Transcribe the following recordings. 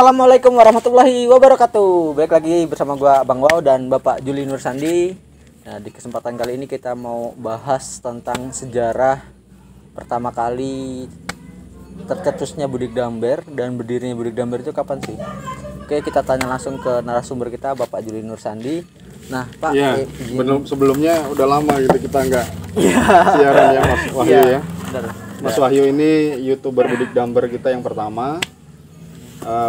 Assalamualaikum warahmatullahi wabarakatuh. Baik lagi bersama gua Bang Wow dan Bapak Juli Nur Sandi. Nah, di kesempatan kali ini kita mau bahas tentang sejarah pertama kali tercetusnya Budik Damber dan berdirinya Budik Damber itu kapan sih? Oke, kita tanya langsung ke narasumber kita Bapak Juli Nur Sandi. Nah, Pak, ya, sebelumnya udah lama gitu kita nggak siaran ya Mas Wahyu ya. Benar. Mas Wahyu ini YouTuber Budik Damber kita yang pertama.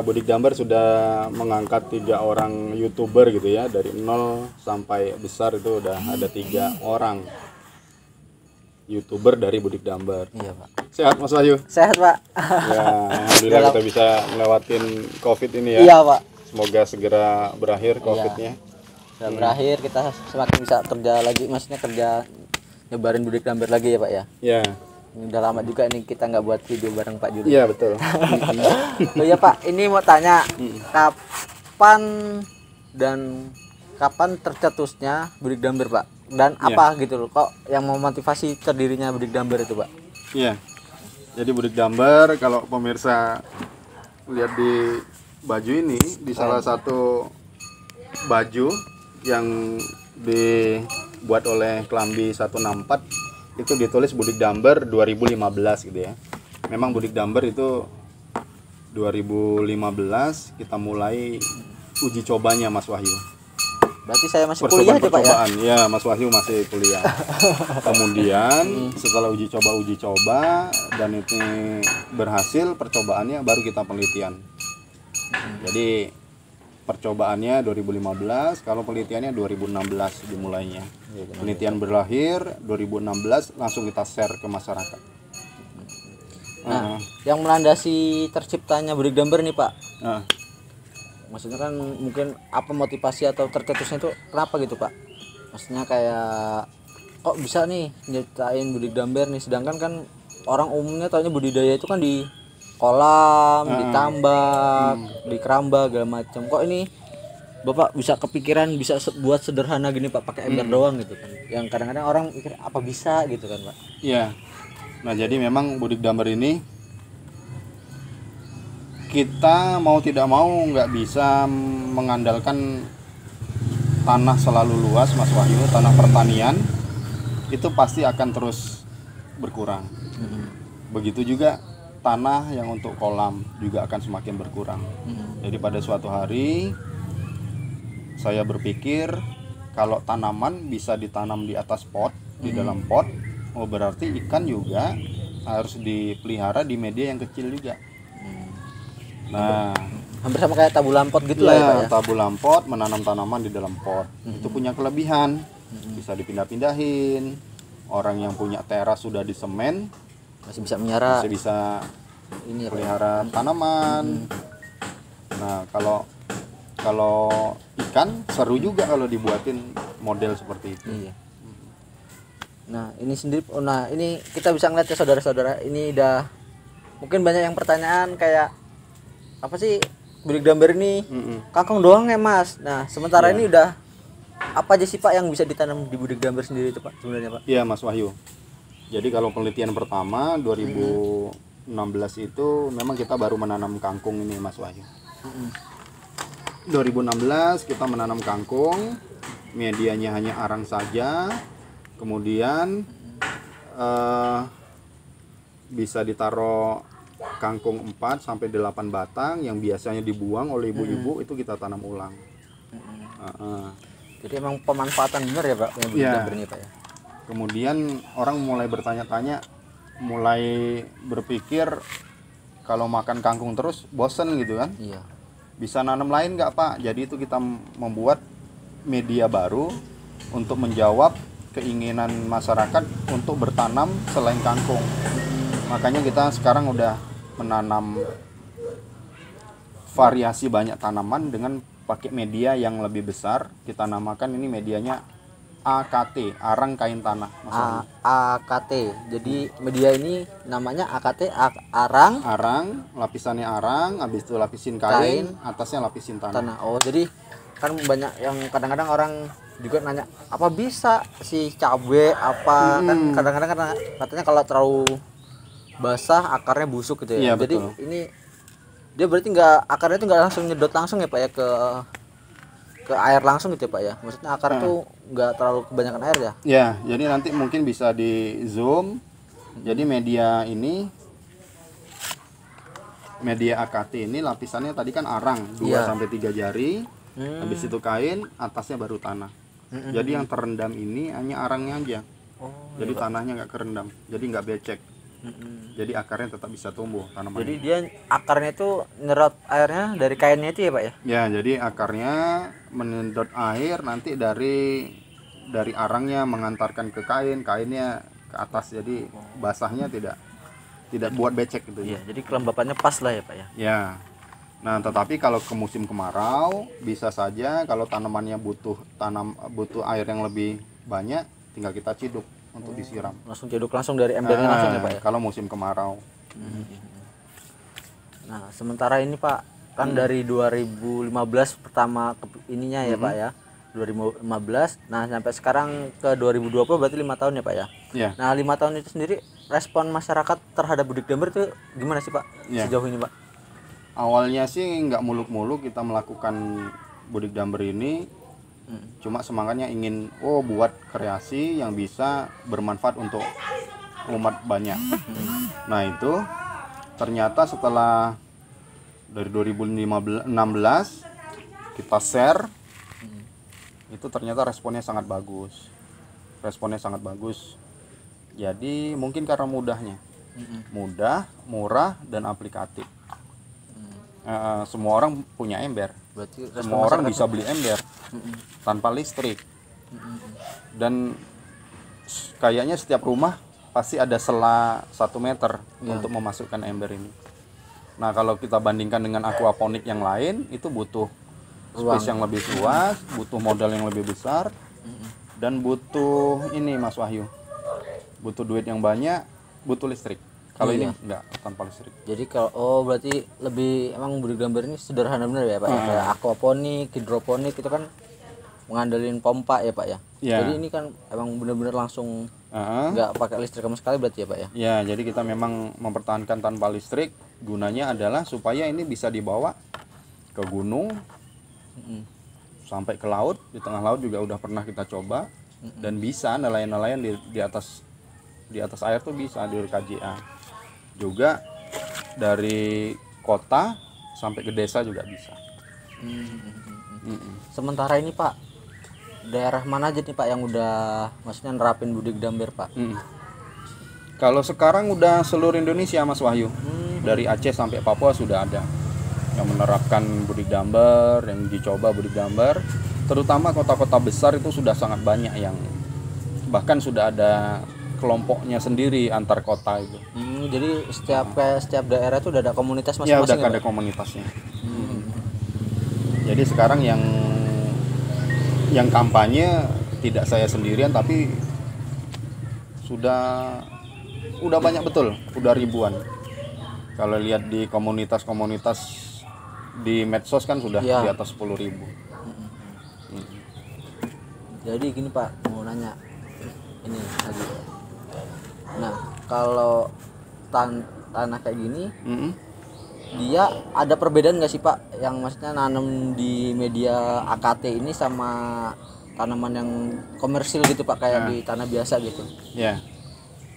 Budik Damber sudah mengangkat 3 orang YouTuber gitu ya, dari nol sampai besar itu udah ada 3 orang YouTuber dari Budik Damber. Iya, Pak. Sehat Mas Wahyu? Sehat, Pak. Ya, alhamdulillah kita bisa ngelewatin COVID ini ya. Iya, Pak. Semoga segera berakhir COVID-nya. Sudah berakhir, kita semakin bisa kerja lagi, maksudnya kerja nyebarin Budik Damber lagi ya, Pak ya. Ya. Udah lama juga nih kita nggak buat video bareng Pak Juli. Iya betul. Oh ya Pak, ini mau tanya kapan tercetusnya Budik Damber Pak? Dan apa gitu loh, kok yang memotivasi terdirinya Budik Damber itu Pak? Iya. Jadi Budik Damber kalau pemirsa lihat di baju ini, di salah satu baju yang dibuat oleh Klambi 164 itu ditulis Budik Damber 2015 gitu ya. Memang Budik Damber itu 2015 kita mulai uji cobanya Mas Wahyu. Berarti saya masih kuliah aja Pak ya? Ya, Mas Wahyu masih kuliah. Kemudian setelah uji coba dan itu berhasil percobaannya, baru kita penelitian. Jadi percobaannya 2015, kalau penelitiannya 2016 dimulainya. Penelitian berakhir 2016, langsung kita share ke masyarakat. Nah, yang melandasi terciptanya Budik Damber nih Pak. Maksudnya kan mungkin apa motivasi atau tercetusnya itu kenapa gitu Pak? Maksudnya kayak kok bisa nih nyiptain Budik Damber nih, sedangkan kan orang umumnya taunya budidaya itu kan di kolam, di tambak, di keramba segala macam. Kok ini Bapak bisa kepikiran bisa buat sederhana gini Pak, pakai ember doang gitu kan. Yang kadang-kadang orang mikir apa bisa gitu kan Pak. Iya. Nah, jadi memang Budik Damber ini kita mau tidak mau nggak bisa mengandalkan tanah selalu luas Mas Wahyu. Tanah pertanian itu pasti akan terus berkurang. Begitu juga tanah yang untuk kolam juga akan semakin berkurang. Jadi pada suatu hari saya berpikir kalau tanaman bisa ditanam di atas pot, di dalam pot, berarti ikan juga harus dipelihara di media yang kecil juga. Nah, hampir sama kayak tabu lampot gitu lah ya Pak ya. Tabu lampot menanam tanaman di dalam pot. Itu punya kelebihan. Bisa dipindah-pindahin. Orang yang punya teras sudah disemen masih bisa menyara. Masih bisa ini pelihara tanaman. Nah, kalau ikan seru juga kalau dibuatin model seperti itu. Iya. Nah, ini sendiri ini kita bisa ngeliat ya saudara-saudara, ini udah mungkin banyak yang pertanyaan kayak apa sih Budik Damber ini kangkung doang ya Mas. Nah, sementara ini udah apa aja sih Pak yang bisa ditanam di Budik Damber sendiri itu Pak sebenarnya Pak? Iya Mas Wahyu. Jadi kalau penelitian pertama 2016 itu memang kita baru menanam kangkung ini Mas Wahyu. 2016 kita menanam kangkung, medianya hanya arang saja. Kemudian bisa ditaruh kangkung 4 sampai 8 batang yang biasanya dibuang oleh ibu-ibu, itu kita tanam ulang. Jadi emang pemanfaatan benar ya Pak yang Budik Damber ini Pak ya. Kemudian orang mulai bertanya-tanya, mulai berpikir kalau makan kangkung terus bosen gitu kan. Iya. Bisa nanam lain nggak Pak? Jadi itu kita membuat media baru untuk menjawab keinginan masyarakat untuk bertanam selain kangkung. Makanya kita sekarang udah menanam variasi banyak tanaman dengan pakai media yang lebih besar. Kita namakan ini medianya AKT, arang kain tanah. AKT. Jadi media ini namanya AKT, arang. Arang, lapisannya arang, habis itu lapisin kain, atasnya lapisin tanah. Oh, jadi kan banyak yang kadang-kadang orang juga nanya apa bisa si cabe apa kan kadang-kadang katanya kalau terlalu basah akarnya busuk gitu ya. Iya, jadi betul. ini Dia berarti nggak, akarnya itu nggak langsung nyedot langsung ya Pak ya ke air langsung gitu ya Pak ya. Maksudnya akar tuh nggak terlalu kebanyakan air ya. Ya, jadi nanti mungkin bisa di zoom. Jadi media AKT ini lapisannya tadi kan arang 2 sampai 3 jari. Habis itu kain, atasnya baru tanah. Jadi yang terendam ini hanya arangnya aja. Jadi tanahnya nggak kerendam. Jadi nggak becek. Jadi akarnya tetap bisa tumbuh tanaman. Jadi dia akarnya itu nyerap airnya dari kainnya itu ya Pak ya? Ya, jadi akarnya menyedot air nanti dari arangnya mengantarkan ke kain, kainnya ke atas. Jadi basahnya tidak buat becek gitu ya. Jadi kelembapannya pas lah ya Pak ya. Ya. Nah, tetapi kalau ke musim kemarau bisa saja kalau tanamannya butuh air yang lebih banyak, tinggal kita ciduk untuk disiram. Langsung ciduk langsung dari embernya langsung ya Pak ya. Kalau musim kemarau. Nah, sementara ini Pak kan dari 2015 pertama ininya ya Pak ya. 2015. Nah, sampai sekarang ke 2020 berarti 5 tahun ya Pak ya. Ya. Nah, 5 tahun itu sendiri respon masyarakat terhadap Budik Damber itu gimana sih Pak? Sejauh ini Pak? Awalnya sih nggak muluk-muluk kita melakukan Budik Damber ini. Cuma semangatnya ingin buat kreasi yang bisa bermanfaat untuk umat banyak. Nah, itu ternyata setelah dari 2016 kita share, itu ternyata responnya sangat bagus. Jadi mungkin karena mudahnya, mudah, murah, dan aplikatif. Semua orang punya ember. Berarti semua orang bisa beli ember tanpa listrik. Dan kayaknya setiap rumah pasti ada sela 1 meter untuk memasukkan ember ini. Nah, kalau kita bandingkan dengan aquaponik yang lain, itu butuh space yang lebih luas, butuh modal yang lebih besar, dan butuh ini Mas Wahyu, butuh duit yang banyak, butuh listrik. Kalau ini enggak, tanpa listrik. Jadi kalau berarti lebih emang Budik Damber ini sederhana benar ya Pak ya? Kayak aquaponik, hidroponik itu kan mengandalkan pompa ya Pak ya. Jadi ini kan emang benar-benar langsung nggak pakai listrik sama sekali berarti ya Pak ya. Ya, jadi kita memang mempertahankan tanpa listrik. Gunanya adalah supaya ini bisa dibawa ke gunung, sampai ke laut. Di tengah laut juga udah pernah kita coba, dan bisa nelayan-nelayan di atas air tuh bisa di KJA. Juga dari kota sampai ke desa juga bisa. Sementara ini Pak, daerah mana aja nih Pak yang udah maksudnya nerapin Budik Damber Pak? Kalau sekarang udah seluruh Indonesia Mas Wahyu. Dari Aceh sampai Papua sudah ada yang menerapkan Budik Damber, yang dicoba Budik Damber. Terutama kota-kota besar itu sudah sangat banyak yang bahkan sudah ada kelompoknya sendiri antar kota itu. Jadi setiap daerah itu udah ada komunitas masing-masing. Ya, udah ada komunitasnya. Jadi sekarang yang kampanye tidak saya sendirian, tapi sudah banyak betul, udah ribuan. Kalau lihat di komunitas-komunitas di medsos kan sudah di atas 10.000. Jadi gini Pak, mau nanya ini lagi. Nah, kalau tanah kayak gini, dia ada perbedaan nggak sih Pak? Yang maksudnya nanam di media AKT ini sama tanaman yang komersil gitu Pak, kayak di tanah biasa gitu? Ya,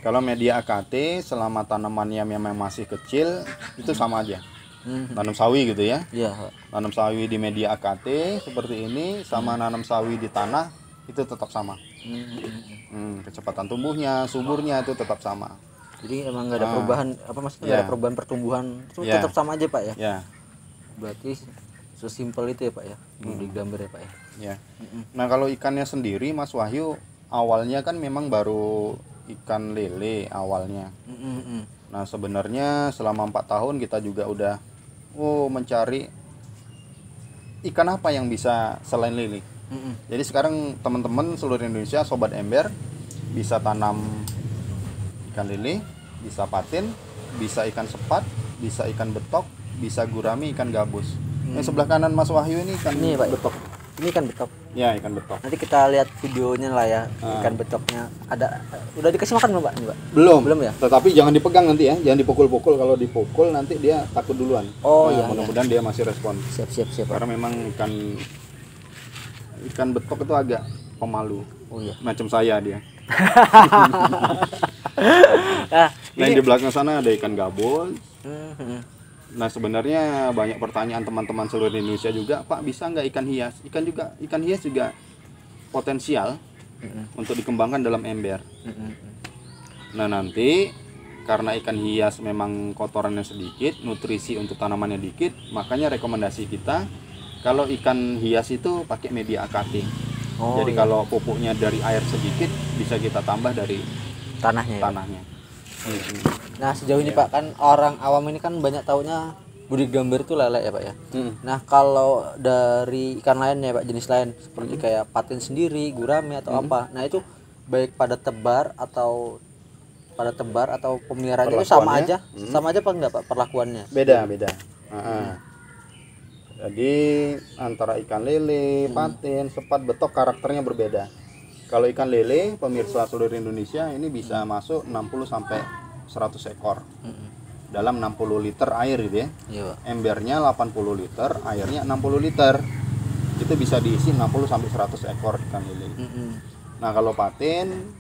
kalau media AKT selama tanamannya memang masih kecil itu sama aja. Nanam sawi gitu ya? Iya. Nanam sawi di media AKT seperti ini sama nanam sawi di tanah itu tetap sama. Kecepatan tumbuhnya, suburnya itu tetap sama. Jadi emang nggak ada perubahan, apa maksudnya nggak ada perubahan pertumbuhan, itu tetap sama aja Pak ya? Ya. Berarti sesimpel itu ya Pak ya, Budik Damber ya Pak ya? Ya. Nah, kalau ikannya sendiri Mas Wahyu, awalnya kan memang baru ikan lele awalnya. Nah, sebenarnya selama 4 tahun kita juga udah mencari ikan apa yang bisa selain lele. Jadi sekarang teman-teman seluruh Indonesia sobat ember bisa tanam ikan lele, bisa patin, bisa ikan sepat, bisa ikan betok, bisa gurami, ikan gabus. Yang sebelah kanan Mas Wahyu ini ikan betok. Ini ikan betok. Ya, ikan betok. Nanti kita lihat videonya lah ya, ikan betoknya. Ada udah dikasih makan belum, Pak? Ini, Pak? Belum. Belum ya? Tetapi jangan dipegang nanti ya, jangan dipukul-pukul. Kalau dipukul nanti dia takut duluan. Oh iya. Mudah-mudahan dia masih respon. Siap. Karena memang ikan betok itu agak pemalu. Oh iya. Macam saya dia. Nah, Nah, di belakang sana ada ikan gabus. Nah, sebenarnya banyak pertanyaan teman-teman seluruh Indonesia juga, Pak, bisa nggak ikan hias? Ikan hias juga potensial untuk dikembangkan dalam ember. Nah, nanti karena ikan hias memang kotorannya sedikit, nutrisi untuk tanamannya dikit, makanya rekomendasi kita kalau ikan hias itu pakai media AKT. Jadi kalau pupuknya dari air sedikit, bisa kita tambah dari tanahnya. Nah, sejauh ini Pak, kan orang awam ini kan banyak taunya budidaya itu lele ya Pak ya. Nah, kalau dari ikan lain ya Pak, jenis lain seperti kayak patin sendiri, gurame atau apa. Nah, itu baik pada tebar atau pemeliharaannya itu sama aja. Sama aja apa enggak Pak perlakuannya? Beda. Jadi antara ikan lele, patin, sepat, betok karakternya berbeda. Kalau ikan lele, pemirsa seluruh Indonesia ini bisa masuk 60 sampai 100 ekor. Dalam 60 liter air gitu ya. Iya, Pak. Embernya 80 liter, airnya 60 liter. Itu bisa diisi 60 sampai 100 ekor ikan lele. Nah, kalau patin,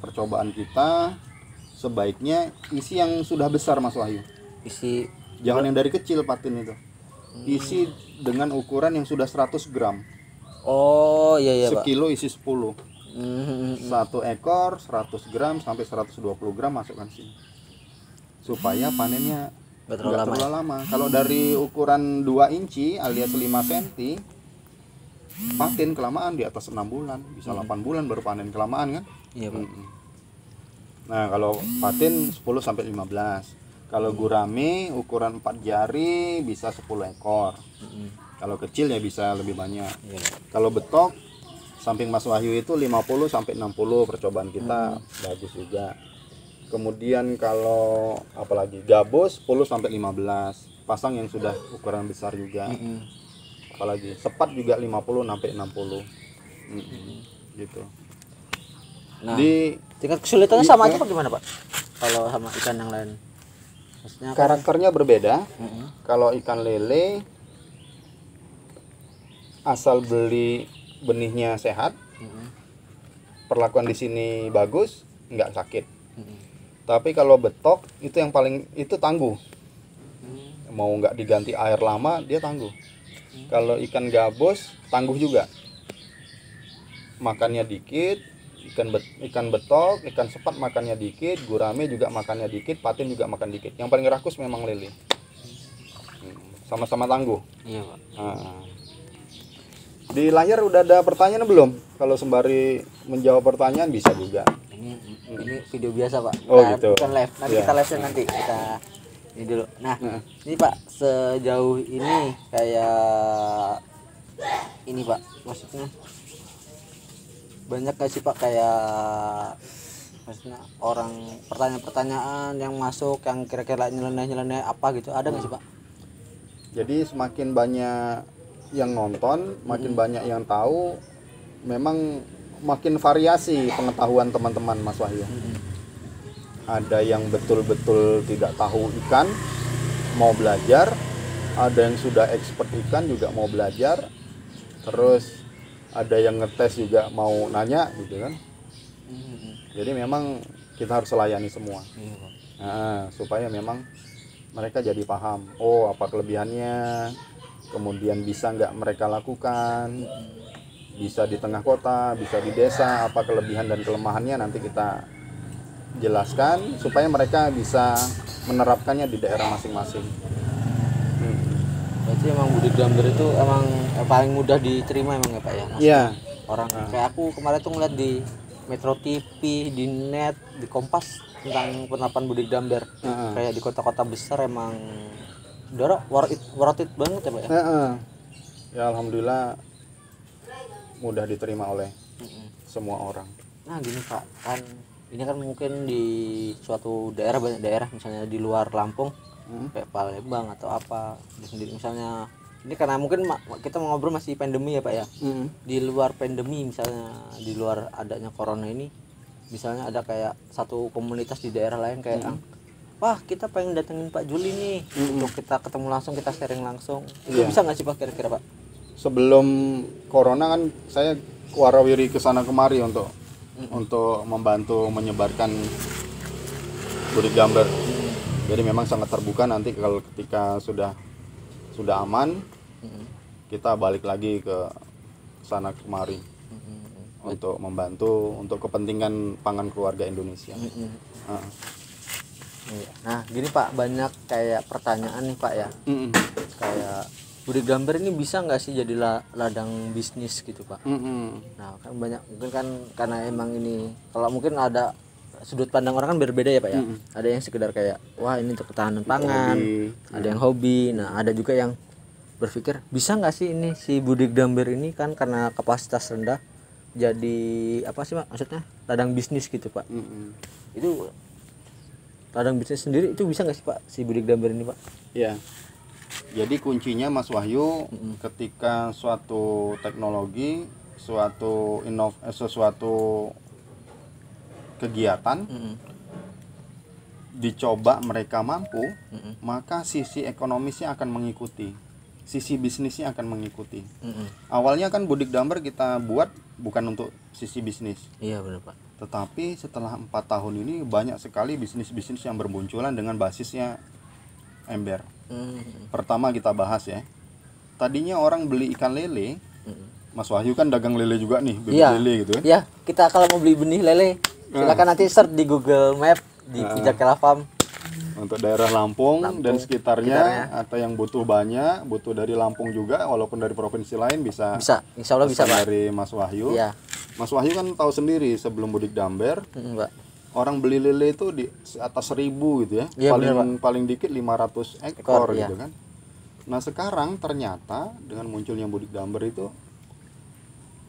percobaan kita sebaiknya isi yang sudah besar, Mas Wahyu. Jangan yang dari kecil patin itu. Isi dengan ukuran yang sudah 100 gram. Oh iya Pak. Sekilo isi 10. Satu ekor 100 gram sampai 120 gram masukkan sini. Supaya panennya nggak terlalu lama. Kalau dari ukuran 2 inci alias 5 cm, patin kelamaan di atas 6 bulan, bisa 8 bulan baru panen kelamaan kan? Iya Pak. Nah, kalau patin 10 sampai 15. Kalau gurame ukuran 4 jari bisa 10 ekor. Kalau kecil ya bisa lebih banyak. Iya. Kalau betok samping Mas Wahyu itu 50 sampai 60 percobaan kita bagus juga. Kemudian kalau apalagi gabus 10 sampai 15. Pasang yang sudah ukuran besar juga. Apalagi sepat juga 50 sampai 60. Gitu. Nah, tingkat kesulitannya sama aja apa gimana Pak? Kalau sama ikan yang lain? Maksudnya karakternya berbeda. Kalau ikan lele asal beli benihnya sehat, perlakuan di sini bagus, nggak sakit. Tapi kalau betok itu yang paling itu tangguh. Mau nggak diganti air lama dia tangguh. Kalau ikan gabus tangguh juga. Makannya dikit, ikan betok, ikan sepat makannya dikit, gurame juga makannya dikit, patin juga makan dikit. Yang paling rakus memang lele. Sama-sama tangguh. Iya Pak. Di layar udah ada pertanyaan belum? Kalau sembari menjawab pertanyaan bisa juga. Ini video biasa Pak. Oh gitu. Bukan live. Nanti kita live nanti kita ini dulu. Nah, ini Pak sejauh ini kayak ini Pak, maksudnya banyak gak sih Pak kayak maksudnya orang pertanyaan-pertanyaan yang masuk yang kira-kira nyeleneh apa gitu, ada nggak sih Pak? Jadi semakin banyak yang nonton, makin banyak yang tahu, memang makin variasi pengetahuan teman-teman Mas Wahyu. Ada yang betul-betul tidak tahu ikan, mau belajar, ada yang sudah expert ikan juga mau belajar, terus ada yang ngetes juga mau nanya gitu kan. Jadi memang kita harus layani semua. Supaya memang mereka jadi paham, oh apa kelebihannya, kemudian bisa nggak mereka lakukan, bisa di tengah kota, bisa di desa, apa kelebihan dan kelemahannya nanti kita jelaskan supaya mereka bisa menerapkannya di daerah masing-masing. Berarti emang budidaya itu emang paling mudah diterima emang ya Pak ya? Iya. Orang kayak aku kemarin tuh ngeliat di Metro TV, di net, di Kompas tentang penerapan budidaya kayak di kota-kota besar emang worth it banget ya Pak ya? Ya alhamdulillah mudah diterima oleh semua orang. Nah gini Pak, kan ini kan mungkin di suatu daerah, banyak daerah misalnya di luar Lampung kayak Palembang atau apa sendiri, misalnya Ini karena mungkin kita mau ngobrol masih pandemi ya Pak ya. Di luar pandemi misalnya, di luar adanya corona ini, misalnya ada kayak satu komunitas di daerah lain kayak wah kita pengen datengin Pak Juli nih untuk kita ketemu langsung, kita sharing langsung. Itu bisa nggak sih Pak kira-kira Pak? Sebelum corona kan saya warawiri ke sana kemari untuk membantu menyebarkan Budik Damber. Jadi memang sangat terbuka, nanti kalau ketika sudah aman kita balik lagi ke sana kemari untuk membantu untuk kepentingan pangan keluarga Indonesia. Nah gini Pak, banyak kayak pertanyaan nih Pak ya, kayak Budik Damber ini bisa nggak sih jadi ladang bisnis gitu Pak? Nah kan banyak, mungkin kan karena emang ini kalau mungkin ada sudut pandang orang kan berbeda ya Pak ya. Ada yang sekedar kayak wah ini untuk ketahanan pangan, ada yang hobi. Nah ada juga yang berpikir bisa nggak sih ini si Budik Damber ini kan karena kapasitas rendah jadi apa sih Pak maksudnya ladang bisnis gitu Pak? Itu ladang bisnis sendiri itu bisa nggak sih Pak si Budik Damber ini Pak? Ya. Jadi kuncinya Mas Wahyu, ketika suatu teknologi, suatu kegiatan dicoba mereka mampu, maka sisi ekonomisnya akan mengikuti, sisi bisnisnya akan mengikuti. Awalnya kan Budik Damber kita buat bukan untuk sisi bisnis. Iya benar Pak. Tetapi setelah 4 tahun ini banyak sekali bisnis-bisnis yang bermunculan dengan basisnya ember. Pertama kita bahas ya. Tadinya orang beli ikan lele. Mas Wahyu kan dagang lele juga nih, bibit lele gitu kan. Iya, kita kalau mau beli benih lele silakan nanti search di Google Map di Pujakela Farm. Untuk daerah Lampung dan sekitarnya atau yang butuh banyak, butuh dari Lampung juga walaupun dari provinsi lain bisa. Insya Allah bisa Pak. Dari Mas Wahyu. Iya. Mas Wahyu kan tahu sendiri sebelum Budik Damber, Pak. Orang beli lele itu di atas 1000 gitu ya. Iya, paling dikit 500 ekor gitu iya. kan. Nah, sekarang ternyata dengan munculnya Budik Damber itu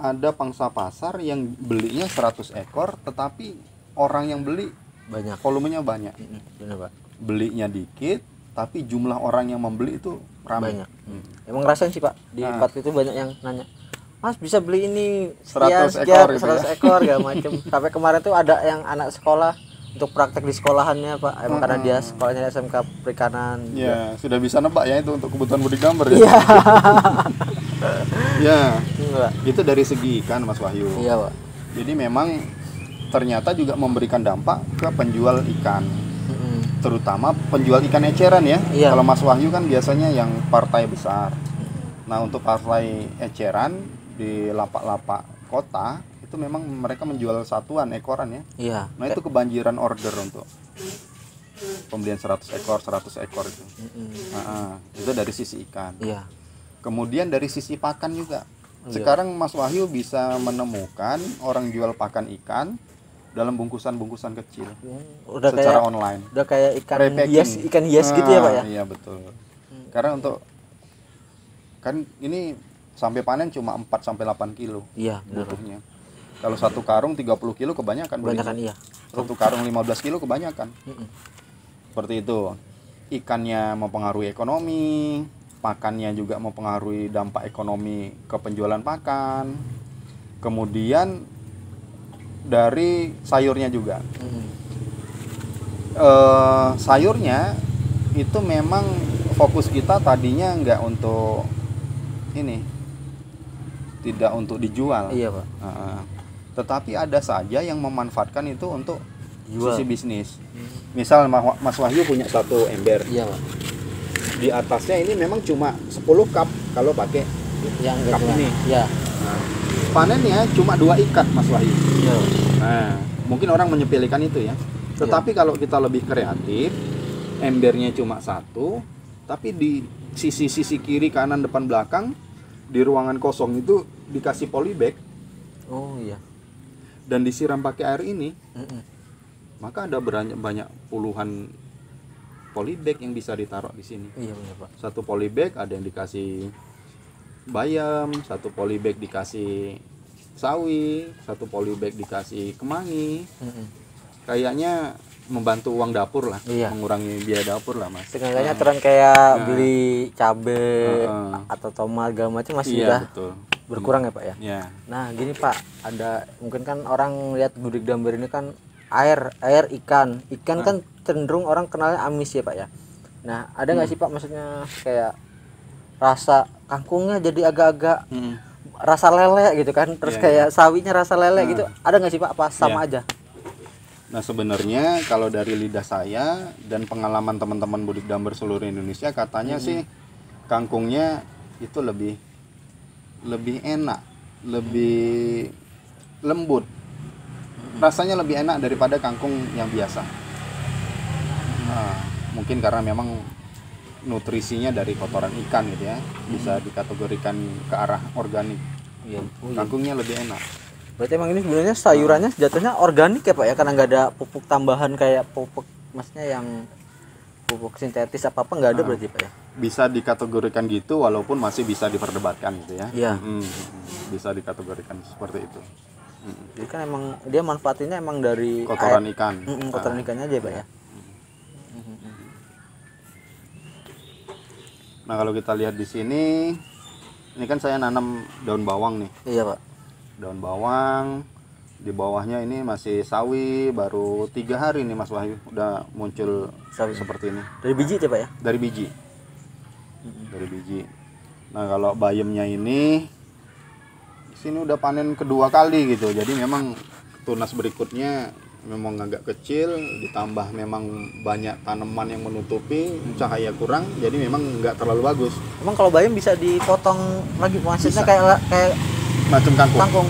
ada pangsa pasar yang belinya 100 ekor tetapi orang yang beli banyak, volumenya banyak. Benar Pak. Belinya dikit tapi jumlah orang yang membeli itu ramai. Banyak. Emang ngerasain sih Pak, di tempat itu banyak yang nanya, Mas bisa beli ini sekian, 100 ekor gitu 100 ekor ya macam. Sampai kemarin tuh ada yang anak sekolah untuk praktek di sekolahannya Pak. Emang karena dia sekolahnya SMK Perikanan. Ya, sudah bisa nebak ya itu untuk kebutuhan Budik Damber ya. Iya. Ya. Enggak. Itu dari segi ikan Mas Wahyu. Iya Pak. Jadi memang ternyata juga memberikan dampak ke penjual ikan. Terutama penjual ikan eceran ya. Iya. Kalau Mas Wahyu kan biasanya yang partai besar. Nah, untuk partai eceran di lapak-lapak kota itu memang mereka menjual satuan ekoran ya. Iya. Nah, itu kebanjiran order untuk pembelian 100 ekor itu. Itu dari sisi ikan. Iya. Kemudian dari sisi pakan juga. Sekarang Mas Wahyu bisa menemukan orang jual pakan ikan dalam bungkusan-bungkusan kecil. Udah secara kayak online. Udah kayak Repacking. ikan hias gitu ya Pak ya. Iya betul. Karena untuk kan ini sampai panen cuma 4 sampai 8 kilo. Iya, benar. Butuhnya. Kalau satu karung 30 kilo kebanyakan. Kebanyakan iya. Satu karung 15 kilo kebanyakan. Seperti itu. Ikannya mempengaruhi ekonomi, pakannya juga mempengaruhi dampak ekonomi ke penjualan pakan. Kemudian dari sayurnya juga. Sayurnya itu memang fokus kita tadinya nggak untuk ini, tidak untuk dijual. Iya Pak. Tetapi ada saja yang memanfaatkan itu untuk Jual. sisi bisnis. Misal Mas Wahyu punya satu ember. Iya Pak. Di atasnya ini memang cuma 10 cup kalau pakai Yang cup ini. Iya. Nah, panennya cuma 2 ikat Mas Wahyu. Iya. Nah, mungkin orang menyepelekan itu ya. Tetapi kalau kita lebih kreatif, embernya cuma 1, tapi di sisi-sisi kiri, kanan, depan, belakang di ruangan kosong itu dikasih polybag. Oh iya. Dan disiram pakai air ini. Maka ada banyak puluhan polybag yang bisa ditaruh di sini. Iya benar Pak. Satu polybag ada yang dikasih bayam, satu polybag dikasih sawi, satu polybag dikasih kemangi. Kayaknya membantu uang dapur lah, Iya. mengurangi biaya dapur lah Mas. Setengahnya aturan kayak beli cabe atau tomat segala macam masih Iya udah betul. berkurang ya Pak ya. Ya. Nah gini Pak, ada mungkin kan orang lihat Budik Damber ini kan air ikan kan cenderung orang kenalnya amis ya Pak ya. Nah ada nggak sih Pak maksudnya kayak rasa kangkungnya jadi agak-agak rasa lele gitu kan, terus kayak sawinya rasa lele gitu, ada nggak sih Pak, apa sama aja? Nah sebenarnya kalau dari lidah saya dan pengalaman teman-teman Budik Damber seluruh Indonesia katanya sih kangkungnya itu lebih enak, lebih lembut, rasanya lebih enak daripada kangkung yang biasa. Nah, mungkin karena memang nutrisinya dari kotoran ikan gitu ya, bisa dikategorikan ke arah organik. Kangkungnya lebih enak. Berarti emang ini sebenarnya sayurannya jatuhnya organik ya Pak ya, karena nggak ada pupuk tambahan kayak pupuk maksudnya yang pupuk sintetis apa nggak ada berarti Pak ya? Bisa dikategorikan gitu walaupun masih bisa diperdebatkan gitu ya. Iya. Bisa dikategorikan seperti itu. Jadi kan emang dia manfaatinnya emang dari Kotoran ikan. Kotoran ikannya aja Pak ya. Nah kalau kita lihat di sini, ini kan saya nanam daun bawang nih. Iya Pak. Daun bawang, di bawahnya ini masih sawi, baru 3 hari nih Mas Wahyu udah muncul Sawi seperti ini. dari biji ya Pak ya? Dari biji. Dari biji. Nah kalau bayamnya ini di sini udah panen kedua kali gitu. Jadi memang tunas berikutnya memang agak kecil, ditambah memang banyak tanaman yang menutupi, cahaya kurang, jadi memang nggak terlalu bagus. Emang kalau bayam bisa dipotong lagi maksudnya Bisa. kayak Macam kangkung. kangkung.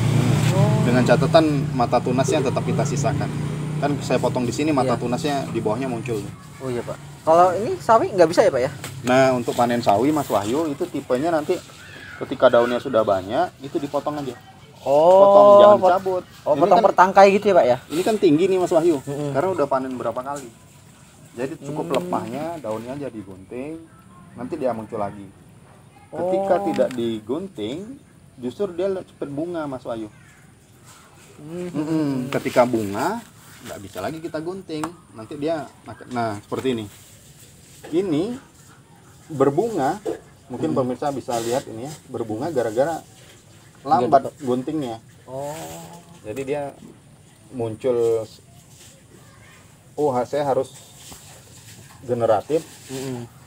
Dengan catatan mata tunasnya tetap kita sisakan. Kan saya potong di sini mata tunasnya di bawahnya muncul. Oh iya Pak. Kalau ini sawi nggak bisa ya Pak ya? Nah untuk panen sawi Mas Wahyu itu tipenya nanti ketika daunnya sudah banyak itu dipotong aja. Potong, jangan cabut. Oh, Ini potong kan, per tangkai gitu ya Pak ya? ini kan tinggi nih Mas Wahyu, karena udah panen berapa kali. Jadi cukup lemahnya daunnya aja digunting, nanti dia muncul lagi. Ketika tidak digunting, justru dia cepat bunga Mas Wahyu. Ketika bunga, nggak bisa lagi kita gunting, nanti dia, nah seperti ini. Ini berbunga, mungkin pemirsa bisa lihat ini ya, berbunga gara-gara lambat guntingnya. Jadi dia muncul, saya harus generatif,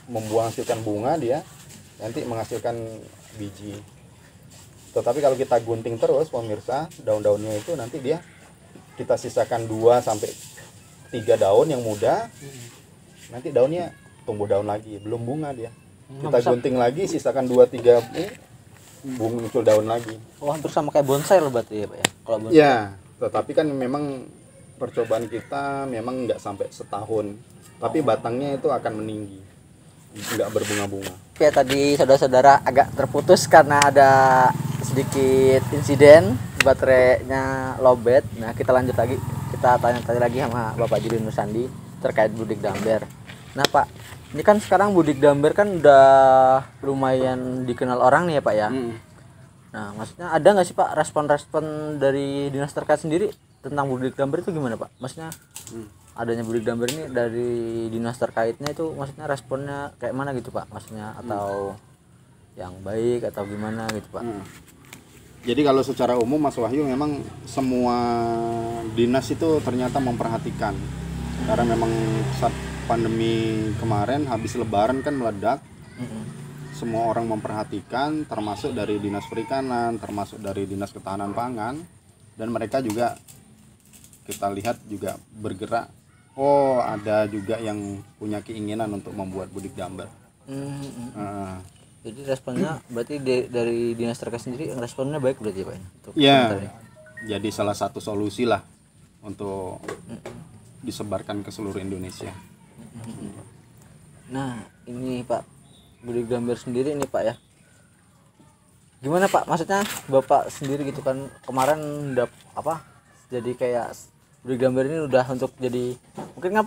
menghasilkan bunga, dia nanti menghasilkan biji. Tetapi kalau kita gunting terus pemirsa, daun-daunnya itu nanti dia kita sisakan 2 sampai 3 daun yang muda, nanti daunnya tumbuh daun lagi, belum bunga dia. Kita gunting lagi, sisakan 2-3 ini muncul daun lagi. Oh, hampir sama kayak bonsai loh berarti ya Pak ya? Kalau bonsai. Ya, tetapi kan memang percobaan kita memang nggak sampai setahun, tapi batangnya itu akan meninggi, nggak berbunga-bunga. Oke, tadi saudara-saudara agak terputus karena ada sedikit insiden baterainya lowbat. Nah, kita lanjut lagi. Kita tanya-tanya lagi sama Bapak Juri Nusandi terkait Budik Damber. Nah, Pak, ini kan sekarang Budik Damber kan udah lumayan dikenal orang nih ya Pak ya. Nah, maksudnya ada nggak sih Pak respon-respon dari dinas terkait sendiri tentang Budik Damber itu gimana Pak? Maksudnya adanya Budik Damber ini dari dinas terkaitnya itu maksudnya responnya kayak mana gitu Pak? Maksudnya atau yang baik atau gimana gitu Pak? Jadi kalau secara umum Mas Wahyu memang semua dinas itu ternyata memperhatikan, karena memang saat pandemi kemarin habis lebaran kan meledak, semua orang memperhatikan, termasuk dari dinas perikanan, termasuk dari dinas ketahanan pangan, dan mereka juga kita lihat juga bergerak. Oh, ada juga yang punya keinginan untuk membuat Budik Damber. Jadi responnya berarti dari dinas terkait sendiri responnya baik berarti Pak untuk jadi salah satu solusi lah untuk disebarkan ke seluruh Indonesia. Nah ini Pak, Budik Damber sendiri ini Pak ya, gimana Pak, maksudnya Bapak sendiri gitu kan kemarin udah jadi kayak Budik Damber ini udah untuk jadi mungkin kan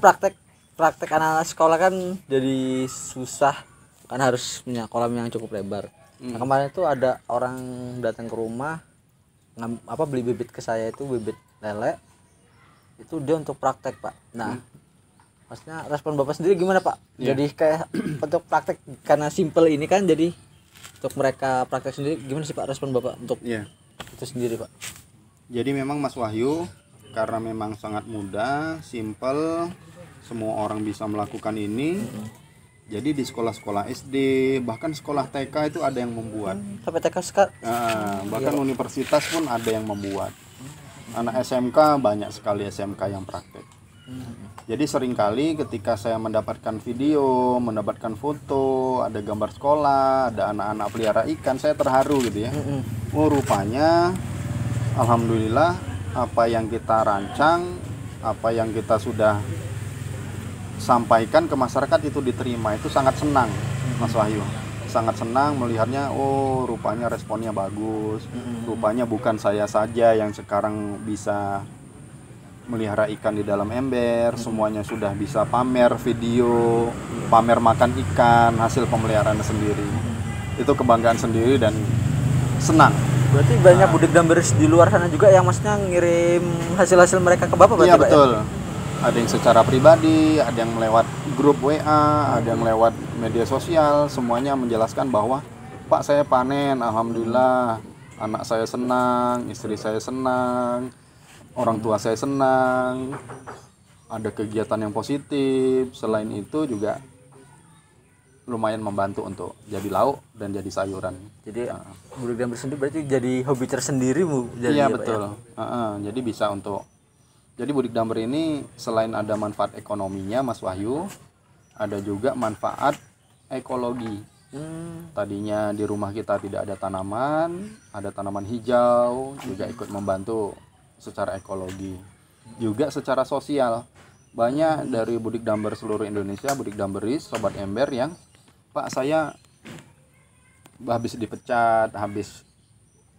praktek anak-anak sekolah kan jadi susah kan, harus punya kolam yang cukup lebar. Nah kemarin itu ada orang datang ke rumah beli bibit ke saya, itu bibit lele itu dia untuk praktek Pak. Nah Maksudnya respon Bapak sendiri gimana Pak? Iya. Jadi kayak untuk praktek karena simple ini kan, jadi untuk mereka praktek sendiri gimana sih Pak respon Bapak untuk Iya. itu sendiri Pak? Jadi memang Mas Wahyu karena memang sangat mudah, simple, semua orang bisa melakukan ini. Jadi di sekolah-sekolah SD, bahkan sekolah TK itu ada yang membuat. Sampai TK sekarang. Bahkan universitas pun ada yang membuat. Anak SMK banyak sekali SMK yang praktek. Jadi seringkali ketika saya mendapatkan video, mendapatkan foto, ada gambar sekolah, ada anak-anak pelihara ikan, saya terharu gitu ya. Oh rupanya, alhamdulillah apa yang kita rancang, apa yang kita sudah sampaikan ke masyarakat itu diterima, itu sangat senang Mas Wahyu. Sangat senang melihatnya, oh rupanya responnya bagus, rupanya bukan saya saja yang sekarang bisa melihara ikan di dalam ember, semuanya sudah bisa pamer video, pamer makan ikan, hasil pemeliharaannya sendiri. Itu kebanggaan sendiri dan senang. Berarti banyak budik damberis di luar sana juga yang maksudnya ngirim hasil-hasil mereka ke Bapak berarti Iya Pak, betul. ya? Ada yang secara pribadi, ada yang lewat grup WA, ada yang lewat media sosial, semuanya menjelaskan bahwa Pak saya panen, alhamdulillah, anak saya senang, istri saya senang, orang tua saya senang, ada kegiatan yang positif. Selain itu juga lumayan membantu untuk jadi lauk dan jadi sayuran. Jadi budik damberis sendiri berarti jadi hobi tersendiri Bu. Jadi Iya ya, Pak, betul. Jadi bisa untuk, jadi budik damber ini selain ada manfaat ekonominya Mas Wahyu, ada juga manfaat ekologi. Tadinya di rumah kita tidak ada tanaman hijau, juga ikut membantu secara ekologi, juga secara sosial. Banyak dari budik damber seluruh Indonesia, budik damberis, sobat ember yang Pak saya habis dipecat, habis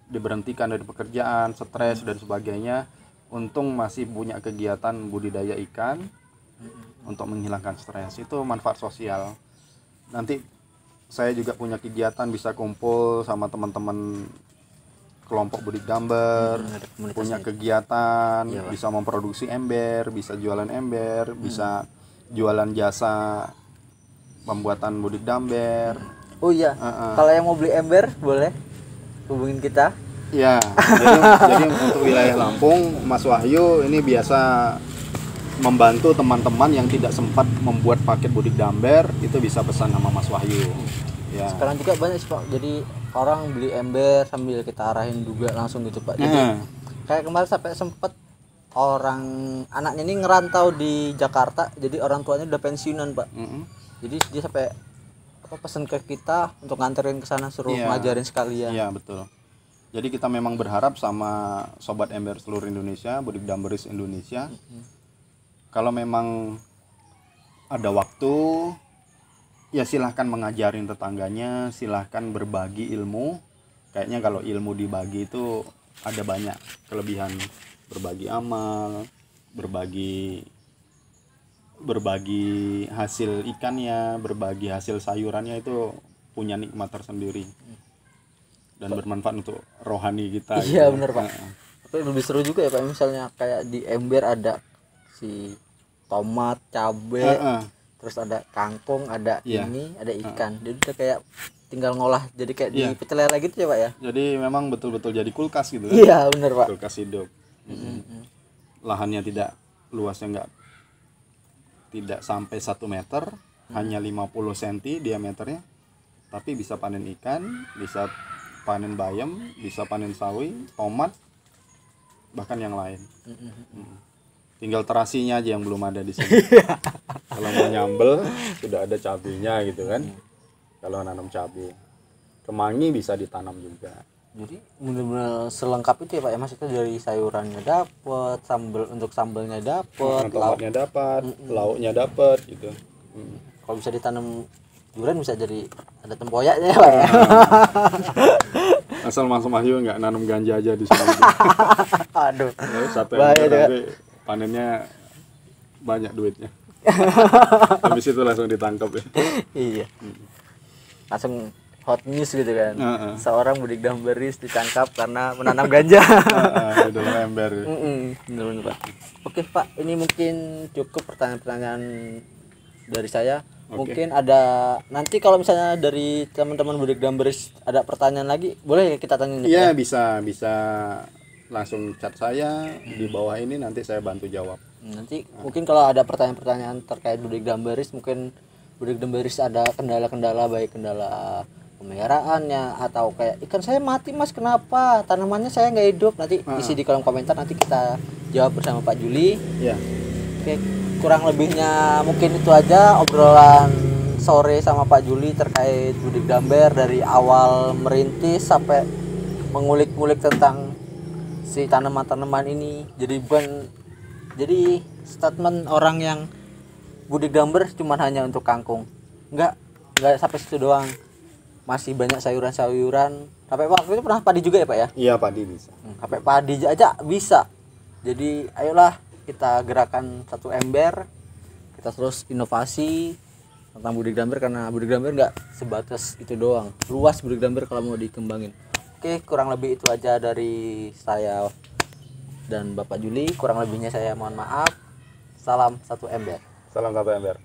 diberhentikan dari pekerjaan, stres dan sebagainya, untung masih punya kegiatan budidaya ikan untuk menghilangkan stres. Itu manfaat sosial. Nanti saya juga punya kegiatan bisa kumpul sama teman-teman kelompok budik damber, punya kegiatan, bisa memproduksi ember, bisa jualan ember, bisa jualan jasa pembuatan budik damber. Oh iya, kalau yang mau beli ember boleh hubungin kita. Ya, jadi untuk wilayah Lampung, Mas Wahyu ini biasa membantu teman-teman yang tidak sempat membuat paket budik damber, itu bisa pesan sama Mas Wahyu. Ya. Sekarang juga banyak sih Pak, jadi orang beli ember sambil kita arahin juga langsung gitu Pak. Jadi kayak kemarin sampai sempet orang anaknya ini ngerantau di Jakarta, jadi orang tuanya udah pensiunan Pak. Jadi dia sampai pesan ke kita untuk nganterin ke sana, suruh ngajarin sekalian. Iya betul. Jadi kita memang berharap sama sobat ember seluruh Indonesia, budik damberis Indonesia, kalau memang ada waktu, ya silahkan mengajarin tetangganya, silahkan berbagi ilmu. Kayaknya kalau ilmu dibagi itu ada banyak kelebihan, berbagi amal, berbagi hasil ikannya, berbagi hasil sayurannya, itu punya nikmat tersendiri dan bermanfaat untuk rohani kita. Iya gitu. benar Pak. Tapi lebih seru juga ya Pak, misalnya kayak di ember ada si tomat, cabe, terus ada kangkung, ada ini, ada ikan. Jadi udah kayak tinggal ngolah, jadi kayak di pecel lele gitu ya Pak ya. Jadi memang betul-betul jadi kulkas gitu kan. Iya benar Pak. Kulkas hidup. Lahannya tidak luasnya, tidak sampai 1 meter, hanya 50 cm diameternya, tapi bisa panen ikan, bisa panen bayam, bisa panen sawi, tomat, bahkan yang lain. Tinggal terasinya aja yang belum ada di sini. Kalau mau nyambel sudah ada cabenya gitu kan. Kalau nanam cabai, kemangi bisa ditanam juga. Jadi benar-benar selengkap itu ya Pak ya, maksudnya dari sayurannya dapat, untuk sambalnya dapat, tomatnya dapat, lauknya dapat gitu. Kalau bisa ditanam durian bisa jadi ada tempoyaknya ya Pak ya. Asal Mas Wahyu nggak nanam ganja aja di sini. Aduh. Satu nanti panennya banyak duitnya. Habis itu langsung ditangkap ya. Iya. Langsung hot news gitu kan. Seorang mudik Damberis ditangkap karena menanam ganja. Di dalam ember. Bener Pak. Oke Pak, ini mungkin cukup pertanyaan-pertanyaan dari saya. Mungkin ada nanti kalau misalnya dari teman-teman mudik Damberis ada pertanyaan lagi, boleh kita tanya? Iya, bisa langsung chat saya di bawah ini, nanti saya bantu jawab. Nanti mungkin kalau ada pertanyaan-pertanyaan terkait mudik Damberis, mungkin mudik Damberis ada kendala-kendala, baik kendala pemeliharaannya atau kayak ikan saya mati Mas, kenapa tanamannya saya nggak hidup, nanti isi di kolom komentar, nanti kita jawab bersama Pak Juli. Ya. Oke, kurang lebihnya mungkin itu aja obrolan sore sama Pak Juli terkait mudik Damber dari awal merintis sampai mengulik-ngulik tentang si tanaman-tanaman ini. Jadi statement orang yang mudik Damber cuma hanya untuk kangkung, enggak sampai situ doang, masih banyak sayuran-sayuran. Sampai waktu itu pernah padi juga ya Pak ya? Iya, padi bisa. Sampai padi aja bisa. Jadi ayolah kita gerakan satu ember, kita terus inovasi tentang mudik Damber, karena mudik Damber nggak sebatas itu doang, luas mudik Damber kalau mau dikembangin. Oke, kurang lebih itu aja dari saya dan Bapak Juli. Kurang lebihnya saya mohon maaf. Salam satu ember. Salam satu ember.